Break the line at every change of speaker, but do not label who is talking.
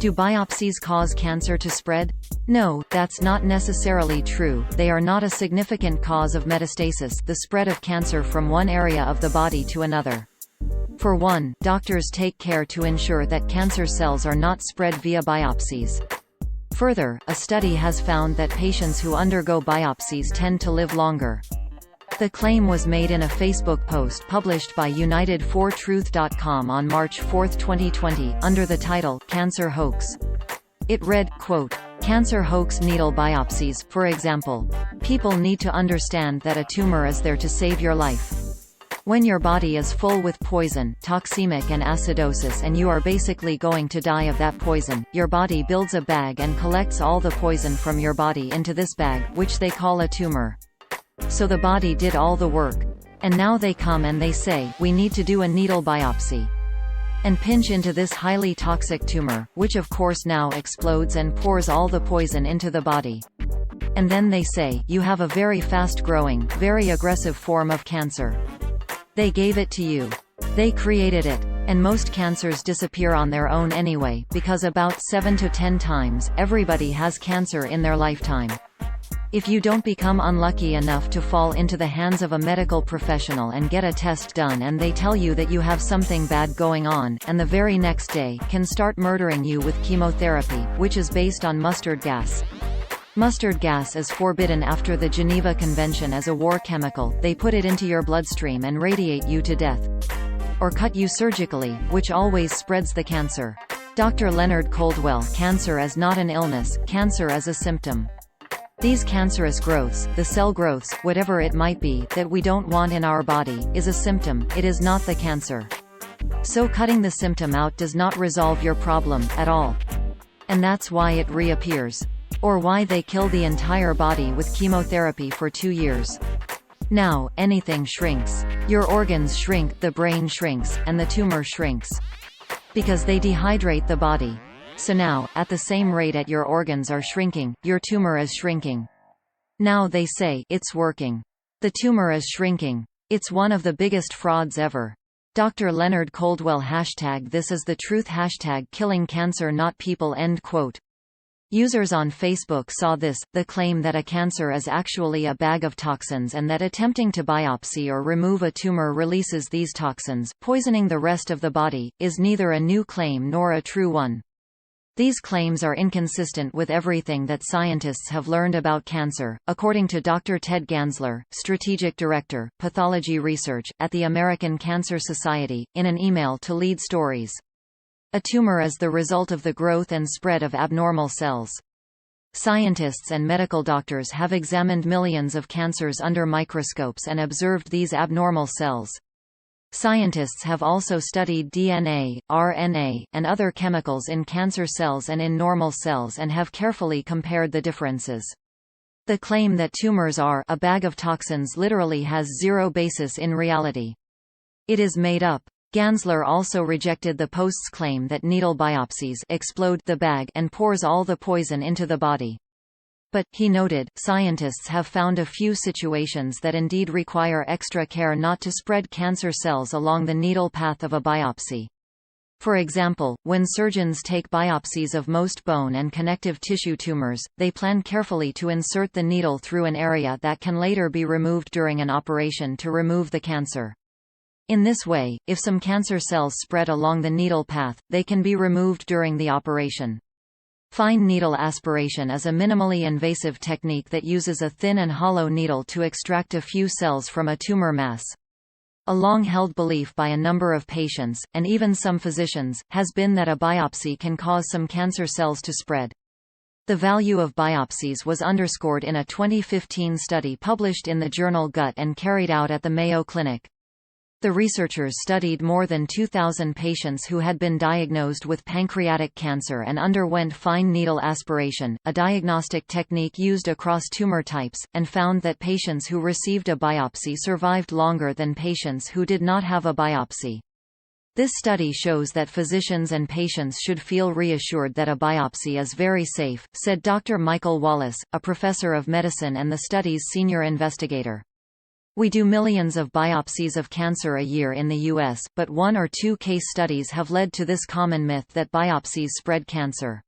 Do biopsies cause cancer to spread? No, that's not necessarily true. They are not a significant cause of metastasis, the spread of cancer from one area of the body to another. For one, doctors take care to ensure that cancer cells are not spread via biopsies. Further, a study has found that patients who undergo biopsies tend to live longer. The claim was made in a Facebook post published by United4Truth.com on March 4, 2020, under the title, "Cancer Hoax." It read, quote, "Cancer hoax needle biopsies, for example. People need to understand that a tumor is there to save your life. When your body is full with poison, toxemic and acidosis, and you are basically going to die of that poison, your body builds a bag and collects all the poison from your body into this bag, which they call a tumor. So the body did all the work. And now they come and they say, we need to do a needle biopsy. And pinch into this highly toxic tumor, which of course now explodes and pours all the poison into the body. And then they say, you have a very fast-growing, very aggressive form of cancer. They gave it to you. They created it. And most cancers disappear on their own anyway, because about 7 to 10 times, everybody has cancer in their lifetime. If you don't become unlucky enough to fall into the hands of a medical professional and get a test done and they tell you that you have something bad going on, and the very next day, can start murdering you with chemotherapy, which is based on mustard gas. Mustard gas is forbidden after the Geneva Convention as a war chemical. They put it into your bloodstream and radiate you to death. Or cut you surgically, which always spreads the cancer. Dr. Leonard Coldwell, cancer is not an illness, cancer is a symptom. These cancerous growths, the cell growths, whatever it might be, that we don't want in our body, is a symptom, it is not the cancer. So cutting the symptom out does not resolve your problem, at all. And that's why it reappears. Or why they kill the entire body with chemotherapy for 2 years. Now, anything shrinks. Your organs shrink, the brain shrinks, and the tumor shrinks. Because they dehydrate the body. So now, at the same rate at your organs are shrinking, your tumor is shrinking. Now they say, it's working. The tumor is shrinking. It's one of the biggest frauds ever. Dr. Leonard Coldwell #This is the truth #killing cancer not people end quote. Users on Facebook saw this, the claim that a cancer is actually a bag of toxins and that attempting to biopsy or remove a tumor releases these toxins, poisoning the rest of the body, is neither a new claim nor a true one. These claims are inconsistent with everything that scientists have learned about cancer, according to Dr. Ted Gansler, Strategic Director, Pathology Research, at the American Cancer Society, in an email to Lead Stories. A tumor is the result of the growth and spread of abnormal cells. Scientists and medical doctors have examined millions of cancers under microscopes and observed these abnormal cells. Scientists have also studied DNA, RNA, and other chemicals in cancer cells and in normal cells and have carefully compared the differences. The claim that tumors are a bag of toxins literally has zero basis in reality. It is made up. Gansler also rejected the Post's claim that needle biopsies explode the bag and pours all the poison into the body. But, he noted, scientists have found a few situations that indeed require extra care not to spread cancer cells along the needle path of a biopsy. For example, when surgeons take biopsies of most bone and connective tissue tumors, they plan carefully to insert the needle through an area that can later be removed during an operation to remove the cancer. In this way, if some cancer cells spread along the needle path, they can be removed during the operation. Fine needle aspiration is a minimally invasive technique that uses a thin and hollow needle to extract a few cells from a tumor mass. A long-held belief by a number of patients, and even some physicians, has been that a biopsy can cause some cancer cells to spread. The value of biopsies was underscored in a 2015 study published in the journal Gut and carried out at the Mayo Clinic. The researchers studied more than 2,000 patients who had been diagnosed with pancreatic cancer and underwent fine needle aspiration, a diagnostic technique used across tumor types, and found that patients who received a biopsy survived longer than patients who did not have a biopsy. This study shows that physicians and patients should feel reassured that a biopsy is very safe, said Dr. Michael Wallace, a professor of medicine and the study's senior investigator. We do millions of biopsies of cancer a year in the U.S., but 1 or 2 case studies have led to this common myth that biopsies spread cancer.